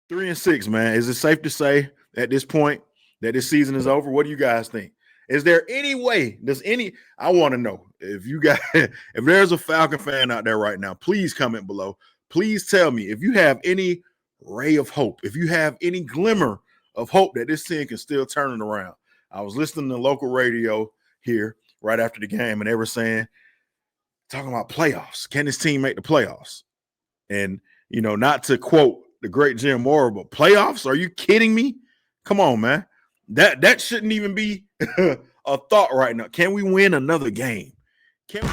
3-6, man. Is it safe to say at this point that this season is over? What do you guys think? Is there any way? I want to know if you guys, if there's a Falcon fan out there right now, please comment below. Please tell me if you have any ray of hope, if you have any glimmer of hope that this team can still turn it around. I was listening to local radio here right after the game, and they were talking about playoffs. Can this team make the playoffs? And, not to quote the great Jim Moore, but playoffs? Are you kidding me? Come on, man. That shouldn't even be a thought right now. Can we win another game? Can we?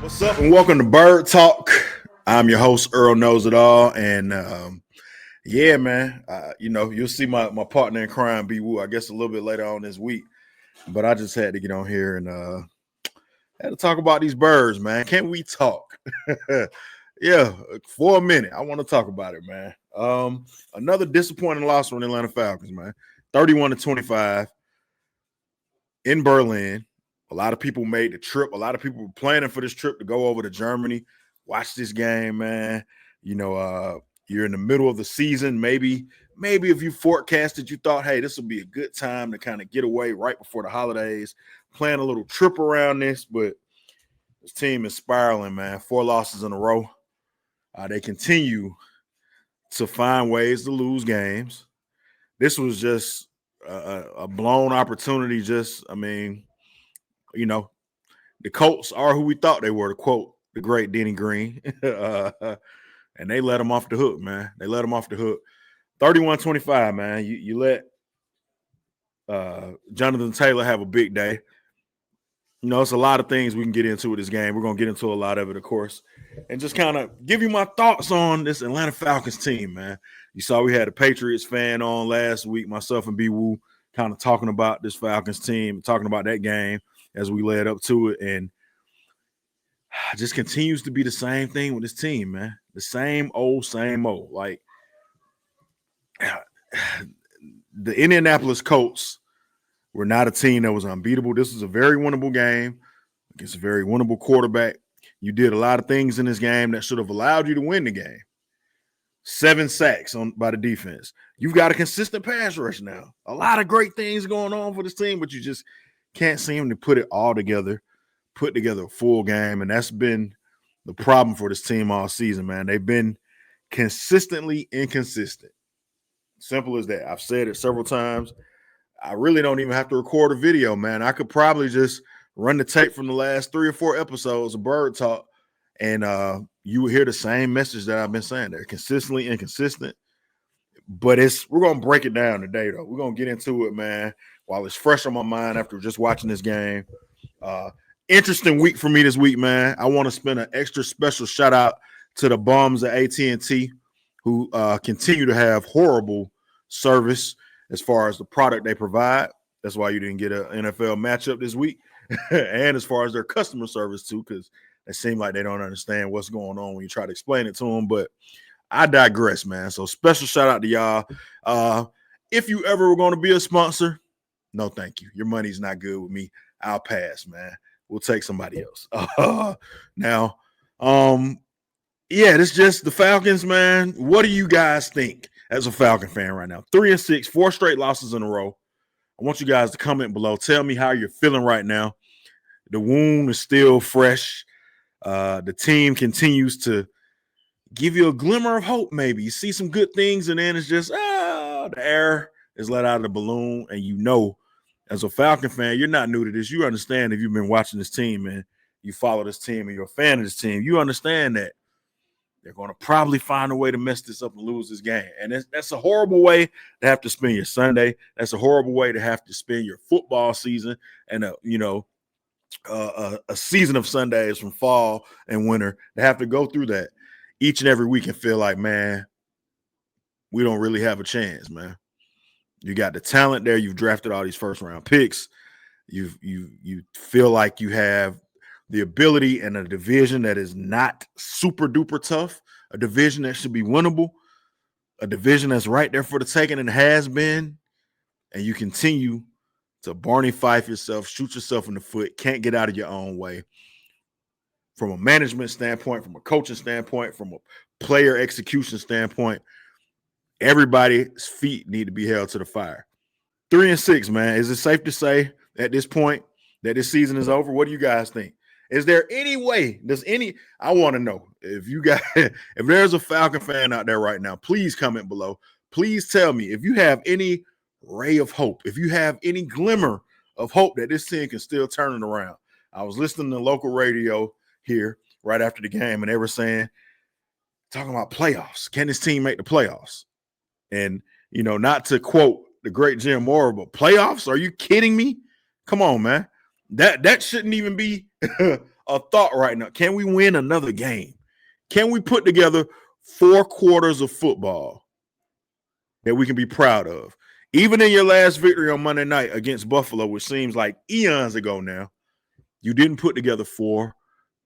What's up, and welcome to Bird Talk. I'm your host, Earl Knows It All, and yeah, man, you'll see my partner in crime, B Woo, I guess a little bit later on this week, but I just had to get on here and had to talk about these birds, man. Can we talk? Yeah, for a minute, I want to talk about it, man. Another disappointing loss from the Atlanta Falcons, man. 31-25 in Berlin. A lot of people made the trip. A lot of people were planning for this trip to go over to Germany, watch this game, man. You're in the middle of the season. Maybe if you forecasted, you thought, hey, this will be a good time to kind of get away right before the holidays, plan a little trip around this. But this team is spiraling, man. 4 losses in a row. They continue to find ways to lose games. This was just a blown opportunity. The Colts are who we thought they were, to quote the great Denny Green. And they let them off the hook, man. They let them off the hook. 31-25, man. You let Jonathan Taylor have a big day. It's a lot of things we can get into with this game. We're going to get into a lot of it, of course, and just kind of give you my thoughts on this Atlanta Falcons team, man. You saw we had a Patriots fan on last week, myself and B Woo, kind of talking about this Falcons team, talking about that game as we led up to it, and just continues to be the same thing with this team, man. The same old. Like, the Indianapolis Colts were not a team that was unbeatable. This was a very winnable game against a very winnable quarterback. You did a lot of things in this game that should have allowed you to win the game. 7 sacks by the defense. You've got a consistent pass rush now. A lot of great things going on for this team, but you just can't seem to put it all together, put together a full game, and that's been the problem for this team all season, man. They've been consistently inconsistent. Simple as that. I've said it several times. I really don't even have to record a video, man. I could probably just run the tape from the last 3 or 4 episodes of Bird Talk, and you will hear the same message that I've been saying. They're consistently inconsistent, but we're going to break it down today, though. We're going to get into it, man, while it's fresh on my mind after just watching this game. Interesting week for me this week, man. I want to spend an extra special shout out to the bums at AT&T who continue to have horrible service as far as the product they provide. That's why you didn't get an NFL matchup this week. And as far as their customer service, too, because it seems like they don't understand what's going on when you try to explain it to them. But I digress, man. So special shout out to y'all. If you ever were going to be a sponsor, no, thank you. Your money's not good with me. I'll pass, man. We'll take somebody else. Now, it's just the Falcons, man. What do you guys think as a Falcon fan right now? 3-6, 4 straight losses in a row. I want you guys to comment below. Tell me how you're feeling right now. The wound is still fresh. The team continues to give you a glimmer of hope, maybe. You see some good things, and then it's just, the air is let out of the balloon, and as a Falcon fan, you're not new to this. You understand if you've been watching this team and you follow this team and you're a fan of this team, you understand that they're going to probably find a way to mess this up and lose this game. And that's a horrible way to have to spend your Sunday. That's a horrible way to have to spend your football season. And, a season of Sundays from fall and winter. They have to go through that each and every week and feel like, man, we don't really have a chance, man. You got the talent there. You've drafted all these first round picks. You feel like you have the ability in a division that is not super duper tough, a division that should be winnable, a division that's right there for the taking and has been, and you continue to Barney Fife yourself, shoot yourself in the foot, can't get out of your own way. From a management standpoint, from a coaching standpoint, from a player execution standpoint, everybody's feet need to be held to the fire. 3-6, man. Is it safe to say at this point that this season is over? What do you guys think? Is there any way? I want to know if you guys, if there's a Falcon fan out there right now, please comment below. Please tell me if you have any ray of hope, if you have any glimmer of hope that this team can still turn it around. I was listening to local radio here right after the game, and they were talking about playoffs. Can this team make the playoffs? And, not to quote the great Jim Moore, but playoffs? Are you kidding me? Come on, man. That shouldn't even be a thought right now. Can we win another game? Can we put together 4 quarters of football that we can be proud of? Even in your last victory on Monday night against Buffalo, which seems like eons ago now, you didn't put together 4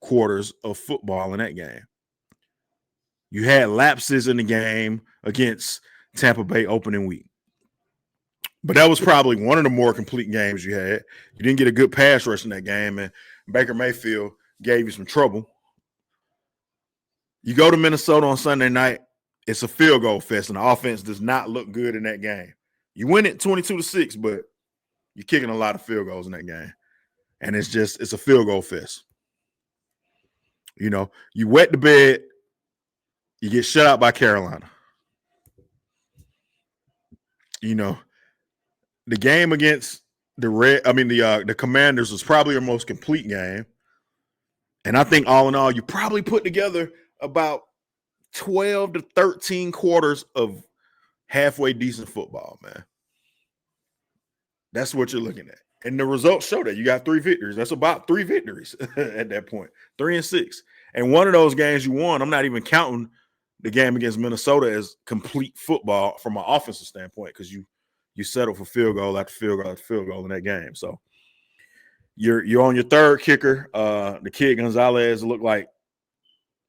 quarters of football in that game. You had lapses in the game against Tampa Bay opening week. But that was probably one of the more complete games you had. You didn't get a good pass rush in that game, and Baker Mayfield gave you some trouble. You go to Minnesota on Sunday night, it's a field goal fest, and the offense does not look good in that game. You win it 22-6, but you're kicking a lot of field goals in that game. And it's a field goal fest. You wet the bed, you get shut out by Carolina. The game against the Commanders was probably your most complete game. And I think all in all, you probably put together about 12 to 13 quarters of halfway decent football, man. That's what you're looking at. And the results show that you got 3 victories. That's about 3 victories at that point, 3-6. And one of those games you won, I'm not even counting the game against Minnesota as complete football from an offensive standpoint, because you settle for field goal after field goal after field goal in that game. So you're on your 3rd kicker. The kid Gonzalez looked like,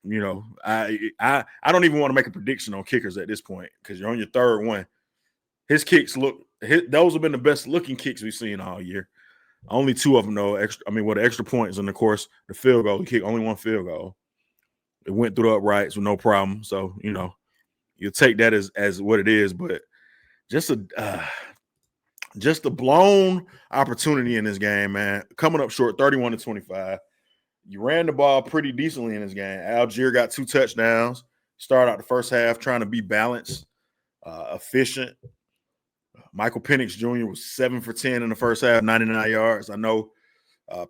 I don't even want to make a prediction on kickers at this point, because you're on your 3rd one. His kicks those have been the best looking kicks we've seen all year. Only 2 of them though. The extra points, and of course the field goal. He kicked only 1 field goal. It went through the uprights with no problem. So you'll take that as what it is, but just a blown opportunity in this game, man. Coming up short, 31-25. You ran the ball pretty decently in this game. Algier got 2 touchdowns. Started out the first half trying to be balanced, efficient. Michael Penix Jr. was 7 for 10 in the first half, 99 yards. I know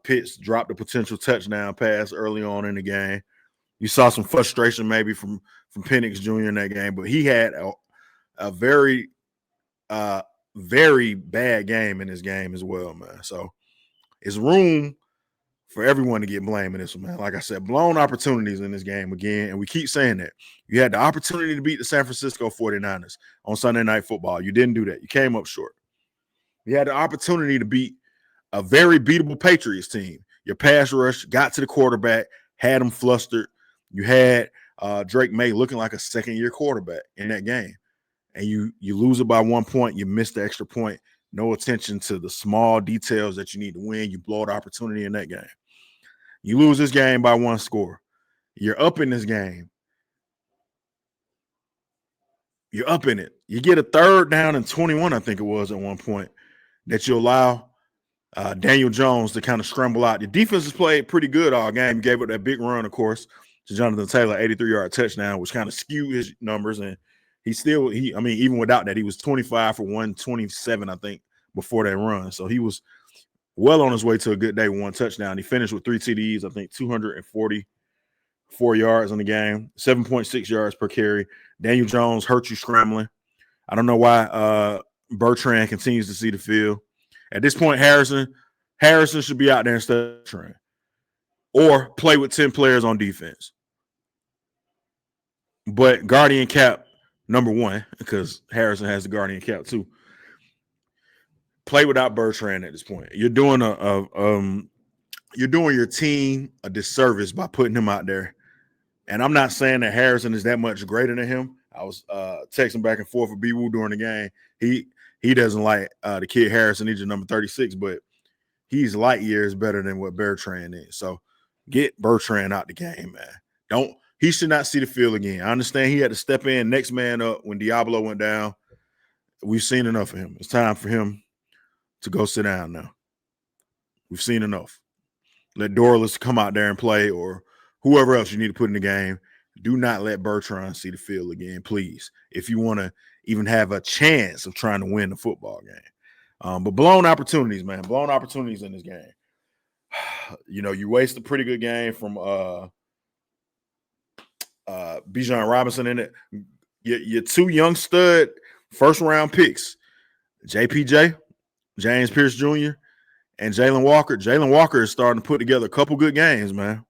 Pitts dropped a potential touchdown pass early on in the game. You saw some frustration maybe from Penix Jr. in that game, but he had a very very bad game in this game as well, man. So it's room for everyone to get blamed in this one, man. Like I said, blown opportunities in this game again, and we keep saying that. You had the opportunity to beat the San Francisco 49ers on Sunday Night Football. You didn't do that. You came up short. You had the opportunity to beat a very beatable Patriots team. Your pass rush got to the quarterback, had him flustered. You had Drake May looking like a second-year quarterback in that game. And you lose it by 1 point. You miss the extra point. No attention to the small details that you need to win. You blow the opportunity in that game. You lose this game by 1 score. You're up in this game. You're up in it. You get a 3rd down and 21, I think it was at one point, that you allow Daniel Jones to kind of scramble out. The defense has played pretty good all game. You gave it that big run, of course, to Jonathan Taylor, 83-yard touchdown, which kind of skewed his numbers. And even without that, he was 25 for 127, I think, before that run. So he was well on his way to a good day with 1 touchdown. He finished with 3 TDs, I think 244 yards in the game, 7.6 yards per carry. Daniel Jones hurt you scrambling. I don't know why Bertrand continues to see the field. At this point, Harrison, Harrison should be out there instead of Trent, or play with 10 players on defense. But guardian cap number one, because Harrison has the guardian cap too. Play without Bertrand at this point. You're doing you're doing your team a disservice by putting him out there. And I'm not saying that Harrison is that much greater than him. I was texting back and forth with B-Woo during the game. He doesn't like the kid Harrison. He's number 36, but he's light years better than what Bertrand is. So get Bertrand out the game, man. He should not see the field again. I understand he had to step in, next man up when Diablo went down. We've seen enough of him. It's time for him to go sit down now. We've seen enough. Let Dorless come out there and play, or whoever else you need to put in the game. Do not let Bertrand see the field again, please, if you want to even have a chance of trying to win the football game. But blown opportunities, man. Blown opportunities in this game. You waste a pretty good game from Bijan Robinson in it. Your two young stud first-round picks, JPJ, James Pierce Jr., and Jalen Walker. Jalen Walker is starting to put together a couple good games, man.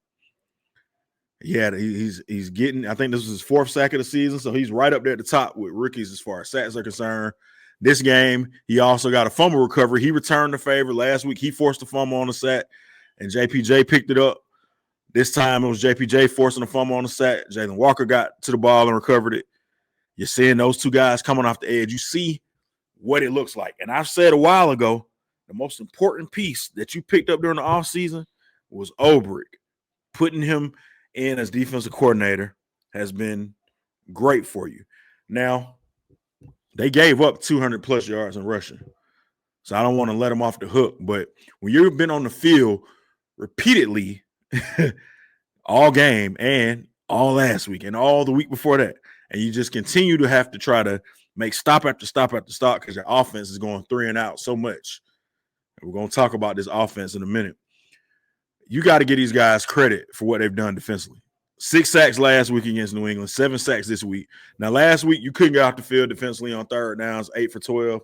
Yeah, he's getting, I think this was his fourth sack of the season, so he's right up there at the top with rookies as far as sacks are concerned. This game, he also got a fumble recovery. He returned the favor. Last week, he forced a fumble on the sack, and JPJ picked it up. This time, it was JPJ forcing a fumble on the sack. Jalen Walker got to the ball and recovered it. You're seeing those two guys coming off the edge. You see what it looks like. And I've said a while ago, the most important piece that you picked up during the offseason was Ulbrich. Putting him in as defensive coordinator has been great for you. Now, they gave up 200-plus yards in rushing, so I don't want to let them off the hook. But when you've been on the field repeatedly all game and all last week and all the week before that, and you just continue to have to try to make stop after stop after stop because your offense is going 3 and out so much. And we're going to talk about this offense in a minute. You got to give these guys credit for what they've done defensively. 6 sacks last week against New England, 7 sacks this week. Now, last week, you couldn't get off the field defensively on third downs, 8 for 12.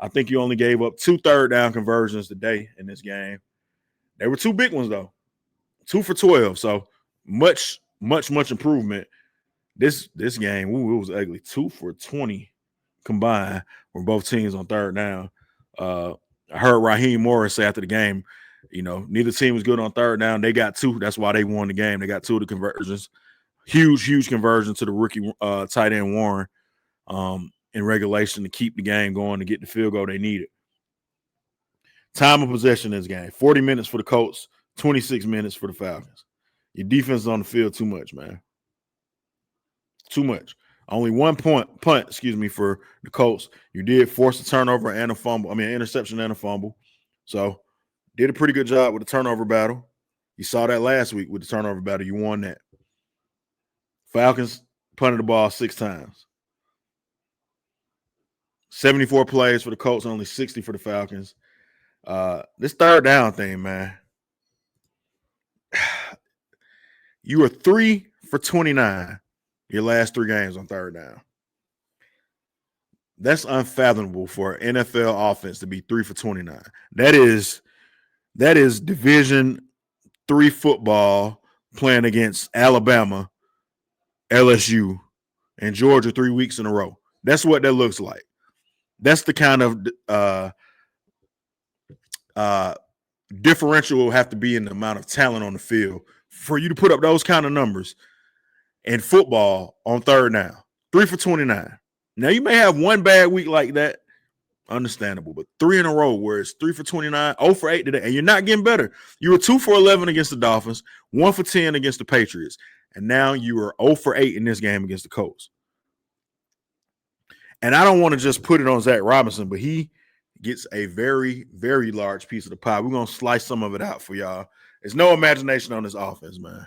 I think you only gave up 2 third-down conversions today in this game. They were 2 big ones, though. 2 for 12, so much improvement. This game, it was ugly. 2 for 20 combined for both teams on third down. I heard Raheem Morris say after the game, neither team was good on third down. They got 2. That's why they won the game. They got 2 of the conversions. Huge conversion to the rookie tight end Warren in regulation to keep the game going, to get the field goal they needed. Time of possession in this game, 40 minutes for the Colts, 26 minutes for the Falcons. Your defense is on the field too much, man. Too much. Only 1 punt, for the Colts. You did force a turnover and a fumble. An interception and a fumble. So did a pretty good job with the turnover battle. You saw that last week with the turnover battle. You won that. Falcons punted the ball 6 times. 74 plays for the Colts, only 60 for the Falcons. This third down thing, man. You were 3 for 29 your last 3 games on third down. That's unfathomable for an NFL offense to be 3 for 29. That is Division III football playing against Alabama, LSU, and Georgia 3 weeks in a row. That's what that looks like. That's the kind of differential will have to be in the amount of talent on the field for you to put up those kind of numbers in football on third down. 3 for 29. Now, you may have one bad week like that. Understandable. But 3 in a row where it's 3 for 29, 0 for 8 today, and you're not getting better. You were 2 for 11 against the Dolphins, 1 for 10 against the Patriots, and now you are 0 for 8 in this game against the Colts. And I don't want to just put it on Zach Robinson, but he gets a very, very large piece of the pie. We're going to slice some of it out for y'all. There's no imagination on this offense, man.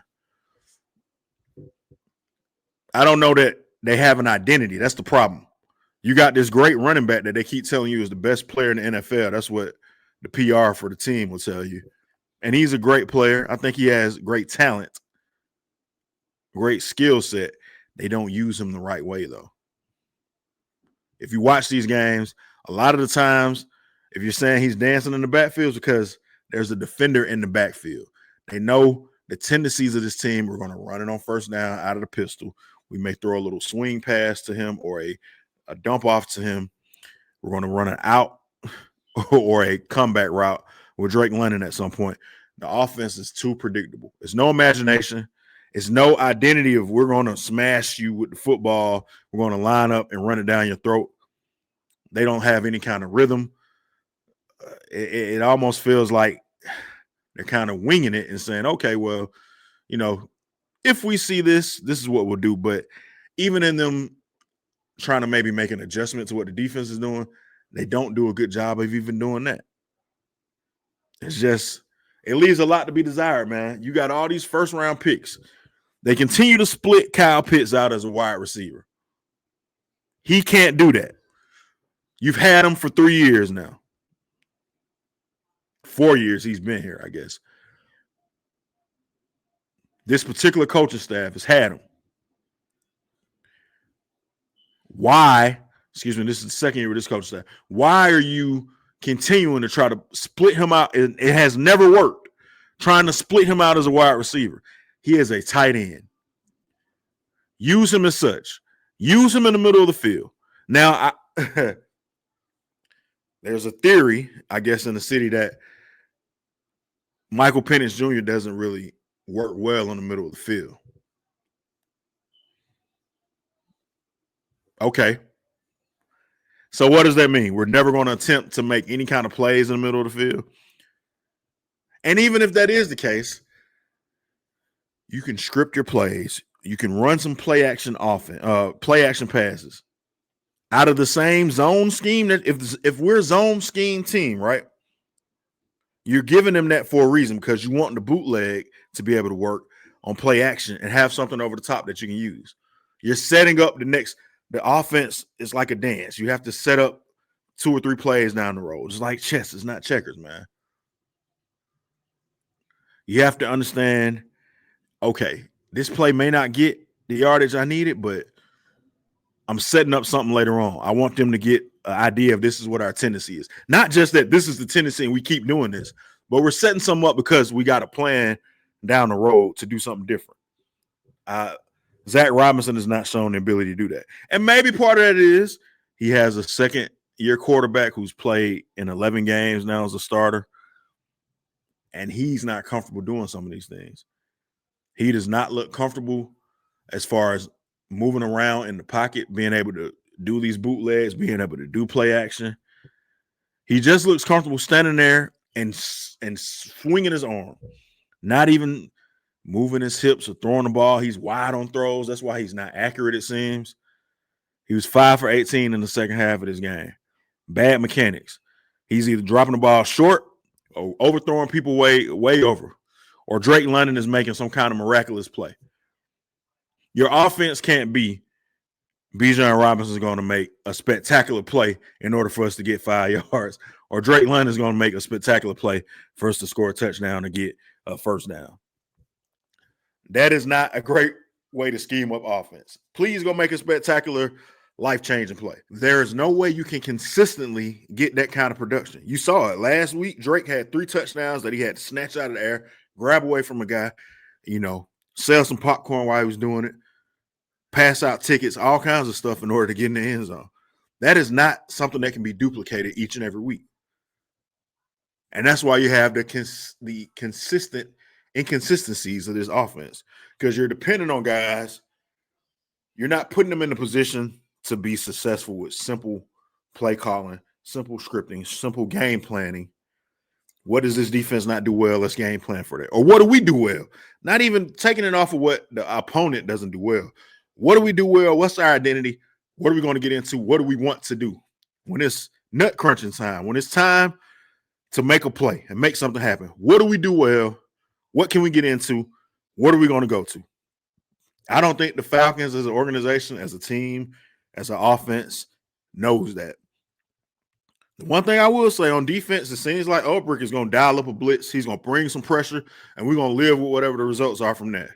I don't know that they have an identity. That's the problem. You got this great running back that they keep telling you is the best player in the NFL. That's what the PR for the team will tell you. And he's a great player. I think he has great talent, great skill set. They don't use him the right way, though. If you watch these games, a lot of the times, if you're saying he's dancing in the backfield, because there's a defender in the backfield. They know the tendencies of this team. We're going to run it on first down out of the pistol. We may throw a little swing pass to him or a dump off to him. We're going to run it out or a comeback route with Drake London at some point. The offense is too predictable. There's no imagination. It's no identity of we're going to smash you with the football. We're going to line up and run it down your throat. They don't have any kind of rhythm. It almost feels like they're kind of winging it and saying, okay, well, if we see this is what we'll do. But even in them trying to maybe make an adjustment to what the defense is doing, they don't do a good job of even doing that. It leaves a lot to be desired, man. You got all these first-round picks. They continue to split Kyle Pitts out as a wide receiver. He can't do that. You've had him for 3 years now. 4 years he's been here, I guess. This particular coaching staff has had him. Why? Excuse me, this is the second year with this coaching staff. Why are you continuing to try to split him out? It has never worked. Trying to split him out as a wide receiver. He is a tight end. Use him as such. Use him in the middle of the field. Now, there's a theory, I guess, in the city that Michael Penix Jr. doesn't really work well in the middle of the field. Okay. So what does that mean? We're never going to attempt to make any kind of plays in the middle of the field? And even if that is the case, you can script your plays. You can run some play action passes out of the same zone scheme. That if we're a zone scheme team, right? You're giving them that for a reason because you want the bootleg to be able to work on play action and have something over the top that you can use. You're setting up the offense is like a dance. You have to set up 2 or 3 plays down the road. It's like chess. It's not checkers, man. You have to understand, okay, this play may not get the yardage I needed, but I'm setting up something later on. I want them to get an idea of this is what our tendency is. Not just that this is the tendency and we keep doing this, but we're setting something up because we got a plan down the road to do something different. Zach Robinson has not shown the ability to do that. And maybe part of that is he has a second-year quarterback who's played in 11 games now as a starter, and he's not comfortable doing some of these things. He does not look comfortable as far as moving around in the pocket, being able to do these bootlegs, being able to do play action. He just looks comfortable standing there and swinging his arm, not even moving his hips or throwing the ball. He's wide on throws. That's why he's not accurate, it seems. He was 5 for 18 in the second half of this game. Bad mechanics. He's either dropping the ball short or overthrowing people way over, or Drake London is making some kind of miraculous play. Your offense can't be Bijan Robinson is going to make a spectacular play in order for us to get 5 yards, or Drake London is going to make a spectacular play for us to score a touchdown and get a first down. That is not a great way to scheme up offense. Please go make a spectacular, life-changing play. There is no way you can consistently get that kind of production. You saw it last week. Drake had 3 touchdowns that he had to snatch out of the air, grab away from a guy, sell some popcorn while he was doing it, pass out tickets, all kinds of stuff in order to get in the end zone. That is not something that can be duplicated each and every week. And that's why you have the consistent inconsistencies of this offense, because you're dependent on guys. You're not putting them in a position to be successful with simple play calling, simple scripting, simple game planning. What does this defense not do well? Let's game plan for that. Or what do we do well? Not even taking it off of what the opponent doesn't do well. What do we do well? What's our identity? What are we going to get into? What do we want to do when it's nut crunching time? When it's time to make a play and make something happen? What do we do well? What can we get into? What are we going to go to? I don't think the Falcons as an organization, as a team, as an offense knows that. The one thing I will say on defense, it seems like Heartbreak is going to dial up a blitz. He's going to bring some pressure, and we're going to live with whatever the results are from that.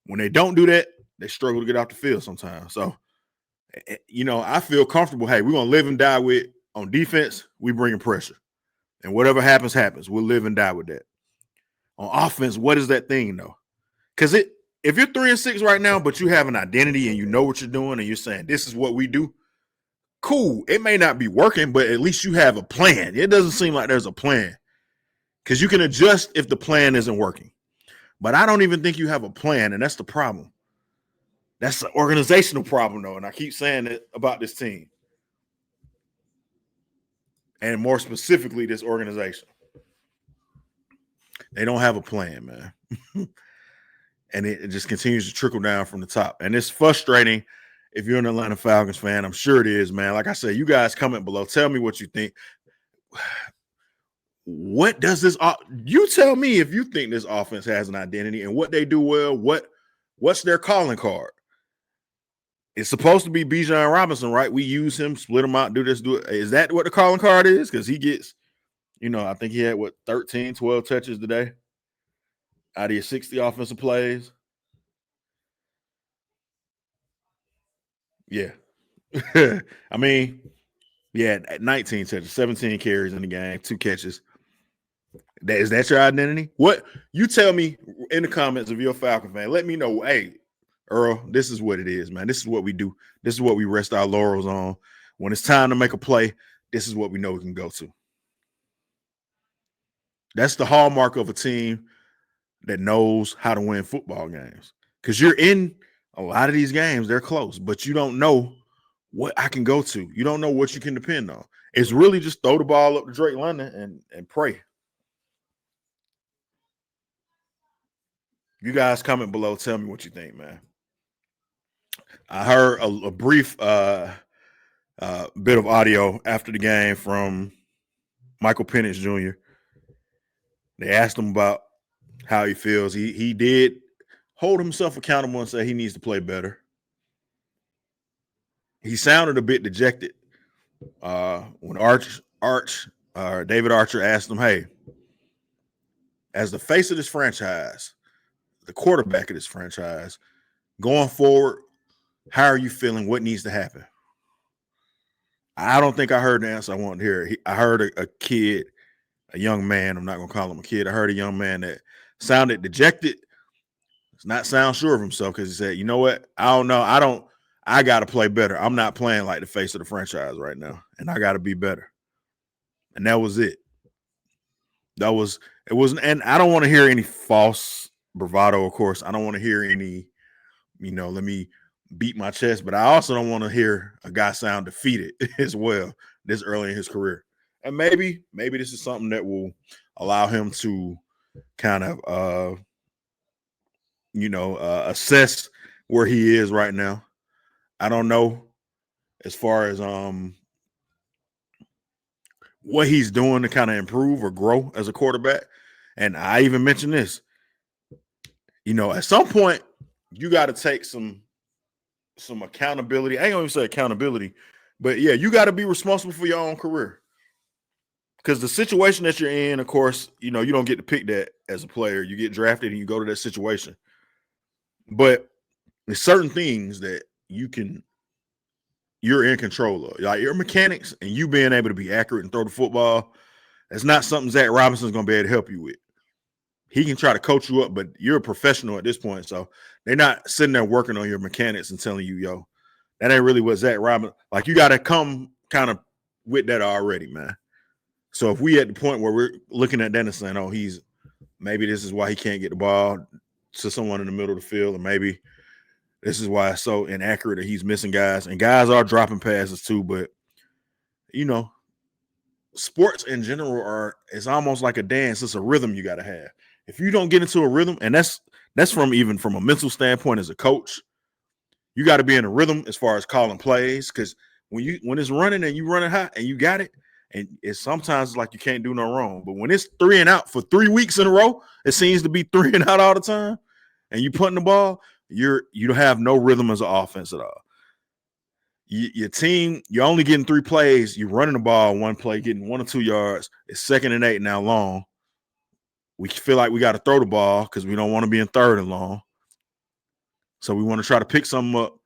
When they don't do that, they struggle to get off the field sometimes. So, I feel comfortable. Hey, we're going to live and die with on defense. We bringing pressure. And whatever happens, happens. We'll live and die with that. On offense, what is that thing, though? Because if you're 3-6 right now, but you have an identity and you know what you're doing and you're saying, this is what we do, cool. It may not be working, but at least you have a plan. It doesn't seem like there's a plan because you can adjust if the plan isn't working. But I don't even think you have a plan, and that's the problem. That's an organizational problem, though, and I keep saying it about this team. And more specifically, this organization. They don't have a plan, man. And it just continues to trickle down from the top. And it's frustrating if you're an Atlanta Falcons fan. I'm sure it is, man. Like I said, you guys comment below. Tell me what you think. What does this – you tell me if you think this offense has an identity and what they do well, what's their calling card? It's supposed to be Bijan Robinson, right? We use him, split him out, do this, do it. Is that what the calling card is? Because he gets – I think he had, 13, 12 touches today out of your 60 offensive plays. Yeah. I mean, yeah, 19 touches, 17 carries in the game, 2 catches. Is that your identity? What you tell me in the comments if you're a Falcon fan. Let me know. Hey, Earl, this is what it is, man. This is what we do. This is what we rest our laurels on. When it's time to make a play, this is what we know we can go to. That's the hallmark of a team that knows how to win football games. Because you're in a lot of these games, they're close, but you don't know what I can go to. You don't know what you can depend on. It's really just throw the ball up to Drake London and pray. You guys comment below. Tell me what you think, man. I heard a brief bit of audio after the game from Michael Penix Jr. They asked him about how he feels. He did hold himself accountable and say he needs to play better. He sounded a bit dejected when David Archer asked him, hey, as the face of this franchise, the quarterback of this franchise, going forward, how are you feeling? What needs to happen? I don't think I heard the answer I wanted to hear. I heard a kid, a young man. I'm not going to call him a kid. I heard a young man that sounded dejected. Does not sound sure of himself because he said, you know what? I don't know. I got to play better. I'm not playing like the face of the franchise right now, and I got to be better. And that was it. It wasn't, and I don't want to hear any false bravado, of course. I don't want to hear any, let me beat my chest, but I also don't want to hear a guy sound defeated as well this early in his career. And maybe this is something that will allow him to kind of, assess where he is right now. I don't know as far as what he's doing to kind of improve or grow as a quarterback. And I even mentioned this, at some point you got to take some accountability. I ain't gonna even say accountability, but yeah, you got to be responsible for your own career. Because the situation that you're in, of course, you don't get to pick that as a player. You get drafted and you go to that situation. But there's certain things that you're in control of. Like your mechanics and you being able to be accurate and throw the football, that's not something Zach Robinson's going to be able to help you with. He can try to coach you up, but you're a professional at this point. So they're not sitting there working on your mechanics and telling you, yo, that ain't really what Zach Robinson, like you got to come kind of with that already, man. So if we at the point where we're looking at that and saying, oh, maybe this is why he can't get the ball to someone in the middle of the field, or maybe this is why it's so inaccurate that he's missing guys. And guys are dropping passes too, but, sports in general it's almost like a dance. It's a rhythm you got to have. If you don't get into a rhythm, and that's from a mental standpoint as a coach, you got to be in a rhythm as far as calling plays. Because when it's running and you running hot and you got it, and it's sometimes like you can't do no wrong. But when it's 3 and out for 3 weeks in a row, it seems to be 3 and out all the time, and you punting the ball, you don't have no rhythm as an offense at all. Your team, you're only getting 3 plays. You're running the ball 1 play, getting 1 or 2 yards. It's 2nd and 8 now long. We feel like we got to throw the ball because we don't want to be in 3rd and long. So we want to try to pick something up.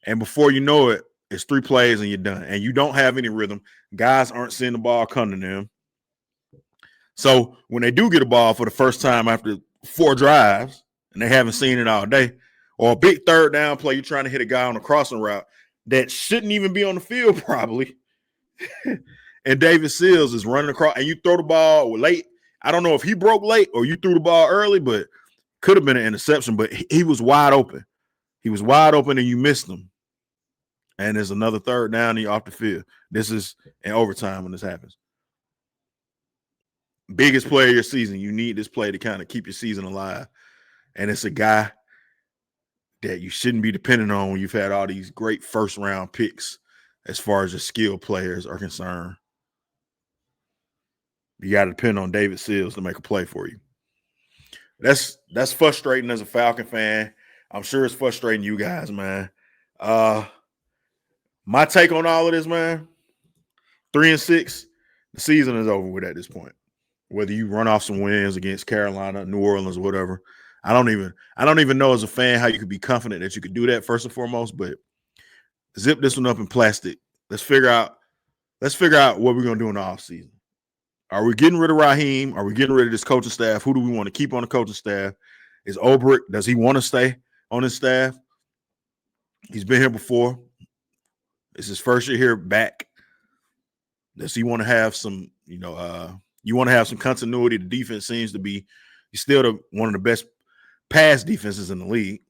And before you know it, it's 3 plays and you're done. And you don't have any rhythm. Guys aren't seeing the ball come to them. So when they do get a ball for the first time after 4 drives and they haven't seen it all day, or a big third down play, you're trying to hit a guy on a crossing route that shouldn't even be on the field probably, and David Sills is running across and you throw the ball late. I don't know if he broke late or you threw the ball early, but could have been an interception, but he was wide open. He was wide open and you missed him. And there's another third down and you're off the field. This is in overtime when this happens. Biggest play of your season. You need this play to kind of keep your season alive. And it's a guy that you shouldn't be dependent on when you've had all these great first round picks as far as your skilled players are concerned. You got to depend on David Sills to make a play for you. That's frustrating as a Falcon fan. I'm sure it's frustrating you guys, man. My take on all of this, man, 3-6, the season is over with at this point. Whether you run off some wins against Carolina, New Orleans, or whatever. I don't even know as a fan how you could be confident that you could do that first and foremost, but zip this one up in plastic. Let's figure out what we're gonna do in the offseason. Are we getting rid of Raheem? Are we getting rid of this coaching staff? Who do we want to keep on the coaching staff? Is Ulbrich, does he want to stay on his staff? He's been here before. It's his first year here back. Does he want to have some, you want to have some continuity? The defense seems to be still one of the best pass defenses in the league.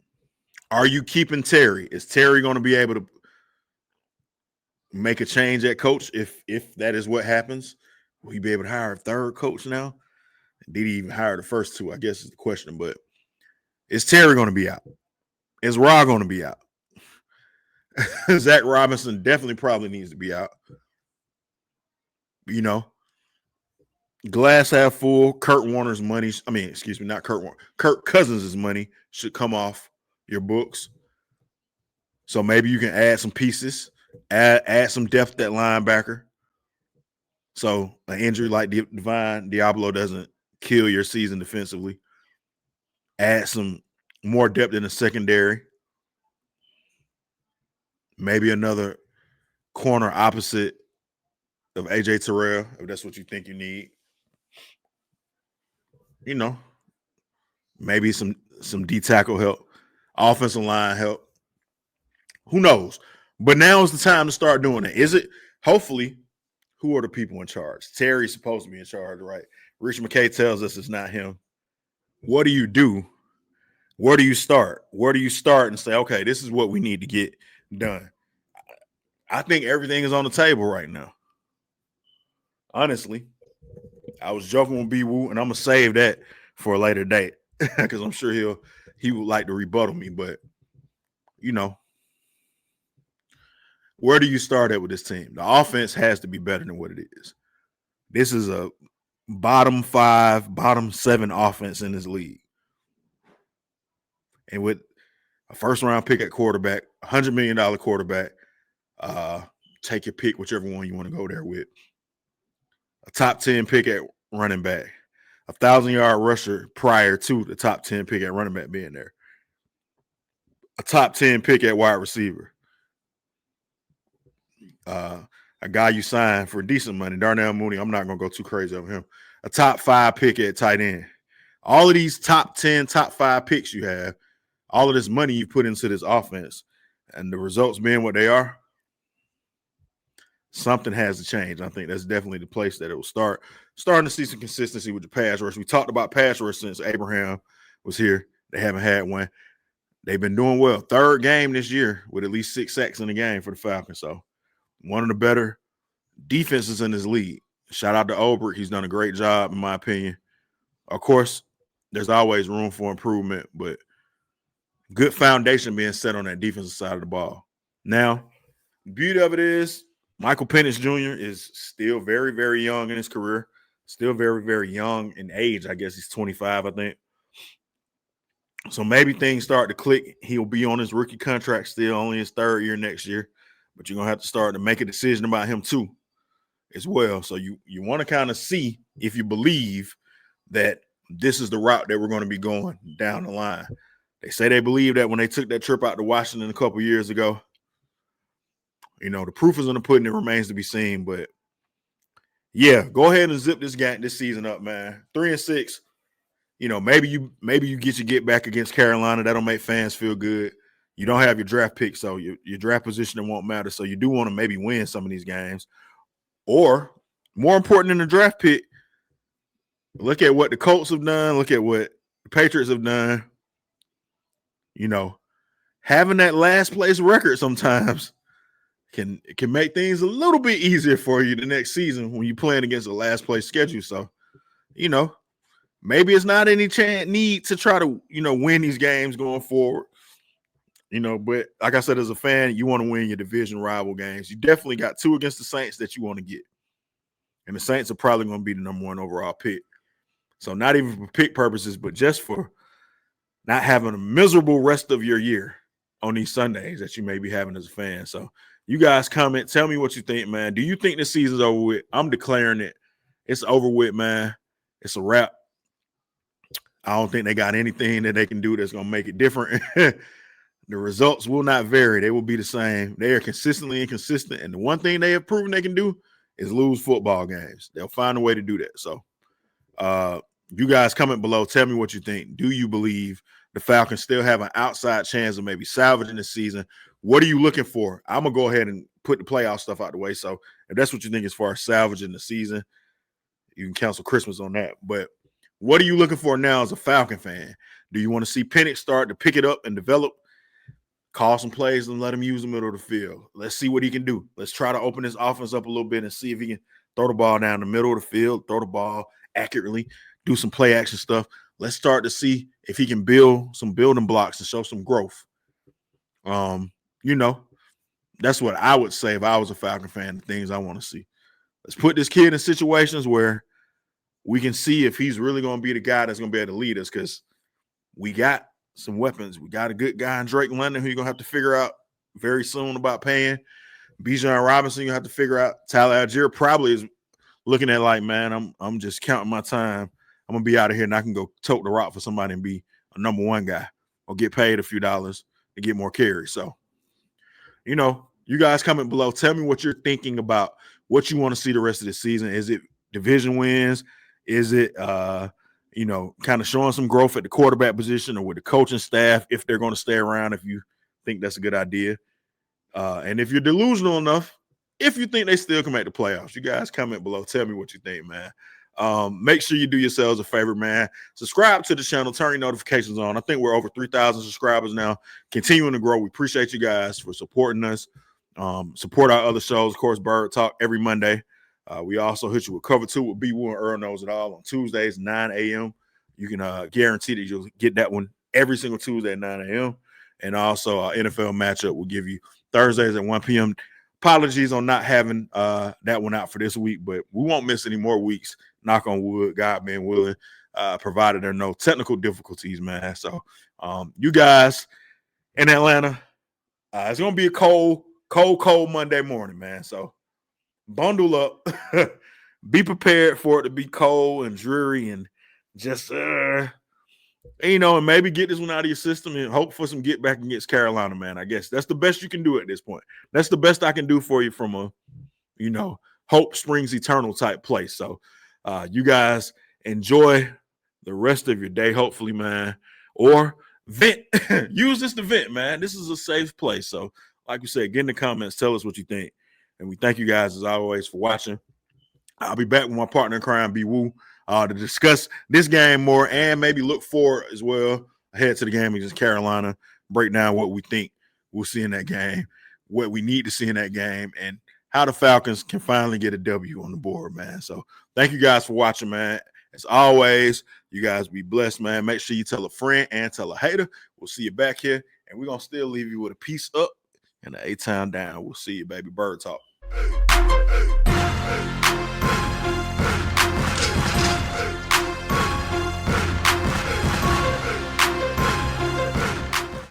Are you keeping Terry? Is Terry going to be able to make a change at coach if that is what happens? Will he be able to hire a third coach now? Did he even hire the first two? I guess is the question. But is Terry going to be out? Is Ra going to be out? Zach Robinson definitely probably needs to be out. Glass half full. Kurt Warner's money. Not Kurt Warner. Kirk Cousins' money should come off your books. So maybe you can add some pieces, add some depth at linebacker. So an injury like Divine Diablo doesn't kill your season defensively. Add some more depth in the secondary. Maybe another corner opposite of AJ Terrell, if that's what you think you need. Maybe some D-tackle help, offensive line help. Who knows? But now is the time to start doing it. Is it? Hopefully, who are the people in charge? Terry's supposed to be in charge, right? Rich McKay tells us it's not him. What do you do? Where do you start? Where do you start and say, okay, this is what we need to get done? I think everything is on the table right now. Honestly, I was joking with B-Woo, and I'm going to save that for a later date because I'm sure he would like to rebuttal me. But, where do you start at with this team? The offense has to be better than what it is. This is a bottom 5, bottom 7 offense in this league. And with a first-round pick at quarterback, $100 million quarterback, take your pick, whichever one you want to go there with. A top 10 pick at running back. 1,000-yard rusher prior to the top 10 pick at running back being there. A top 10 pick at wide receiver. A guy you signed for decent money, Darnell Mooney. I'm not going to go too crazy over him. A top 5 pick at tight end. All of these top 10, top 5 picks you have, all of this money you put into this offense, and the results being what they are, something has to change. I think that's definitely the place that it will start. Starting to see some consistency with the pass rush. We talked about pass rush since Abraham was here. They haven't had one. They've been doing well. Third game this year with at least 6 sacks in the game for the Falcons. So one of the better defenses in this league. Shout out to Ulbrich. He's done a great job, in my opinion. Of course, there's always room for improvement, but good foundation being set on that defensive side of the ball. Now, the beauty of it is Michael Penix Jr. is still very, very young in his career. Still very, very young in age. I guess he's 25, I think. So maybe things start to click. He'll be on his rookie contract still, only his 3rd year next year. But you're going to have to start to make a decision about him too as well. So you want to kind of see if you believe that this is the route that we're going to be going down the line. They say they believe that when they took that trip out to Washington a couple years ago. The proof is in the pudding. It remains to be seen. But Yeah, go ahead and zip this season up, man. 3-6. Maybe you get back against Carolina. That'll make fans feel good. You don't have your draft pick, so your draft position won't matter. So you do want to maybe win some of these games. Or more important than the draft pick, look at what the Colts have done. Look at what the Patriots have done. Having that last place record sometimes can make things a little bit easier for you the next season when you're playing against a last place schedule. So, maybe it's not any need to try to, win these games going forward. But like I said, as a fan, you want to win your division rival games. You definitely got 2 against the Saints that you want to get. And the Saints are probably going to be the number 1 overall pick. So not even for pick purposes, but just for not having a miserable rest of your year on these Sundays that you may be having as a fan. So you guys comment. Tell me what you think, man. Do you think the season's over with? I'm declaring it. It's over with, man. It's a wrap. I don't think they got anything that they can do that's going to make it different. The results will not vary. They will be the same. They are consistently inconsistent. And the one thing they have proven they can do is lose football games. They'll find a way to do that. So you guys comment below. Tell me what you think. Do you believe the Falcons still have an outside chance of maybe salvaging the season? What are you looking for? I'm going to go ahead and put the playoff stuff out the way. So if that's what you think as far as salvaging the season, you can cancel Christmas on that. But what are you looking for now as a Falcon fan? Do you want to see Penix start to pick it up and develop? Call some plays and let him use the middle of the field. Let's see what he can do. Let's try to open his offense up a little bit and see if he can throw the ball down the middle of the field, throw the ball accurately, do some play action stuff. Let's start to see if he can build some building blocks and show some growth. That's what I would say if I was a Falcon fan, the things I want to see. Let's put this kid in situations where we can see if he's really going to be the guy that's going to be able to lead us, because we got some weapons. We got a good guy in Drake London who you're going to have to figure out very soon about paying. Bijan Robinson, you have to figure out. Tyler Algier probably is looking at like, man, I'm just counting my time. I'm going to be out of here and I can go tote the rock for somebody and be a number 1 guy or get paid a few dollars to get more carries. So, you guys comment below. Tell me what you're thinking about what you want to see the rest of the season. Is it division wins? Is it, kind of showing some growth at the quarterback position or with the coaching staff, if they're going to stay around, if you think that's a good idea? And if you're delusional enough, if you think they still can make the playoffs, you guys comment below. Tell me what you think, man. Make sure you do yourselves a favor, man. Subscribe to the channel, turn your notifications on. I think we're over 3,000 subscribers now, continuing to grow. We appreciate you guys for supporting us. Support our other shows, of course, BirdTalk every Monday. We also hit you with Cover 2 with B-Woo and Earl Knows It All on Tuesdays, 9 a.m. You can guarantee that you'll get that one every single Tuesday at 9 a.m. And also our NFL matchup will give you Thursdays at 1 p.m. Apologies on not having that one out for this week, but we won't miss any more weeks. Knock on wood, God being willing, provided there are no technical difficulties, man. So you guys in Atlanta, it's going to be a cold Monday morning, man. So bundle up, be prepared for it to be cold and dreary and just, and maybe get this one out of your system and hope for some get back against Carolina, man. I guess that's the best you can do at this point. That's the best I can do for you from a, hope springs eternal type place. So you guys enjoy the rest of your day, hopefully, man, or vent. Use this to vent, man. This is a safe place. So like you said, get in the comments, tell us what you think. And we thank you guys, as always, for watching. I'll be back with my partner in crime, B-Woo, to discuss this game more and maybe look forward as well ahead to the game against Carolina, break down what we think we'll see in that game, what we need to see in that game, and how the Falcons can finally get a W on the board, man. So thank you guys for watching, man. As always, you guys be blessed, man. Make sure you tell a friend and tell a hater. We'll see you back here, and we're going to still leave you with a peace up and an A-town down. We'll see you, baby. BirdTalk.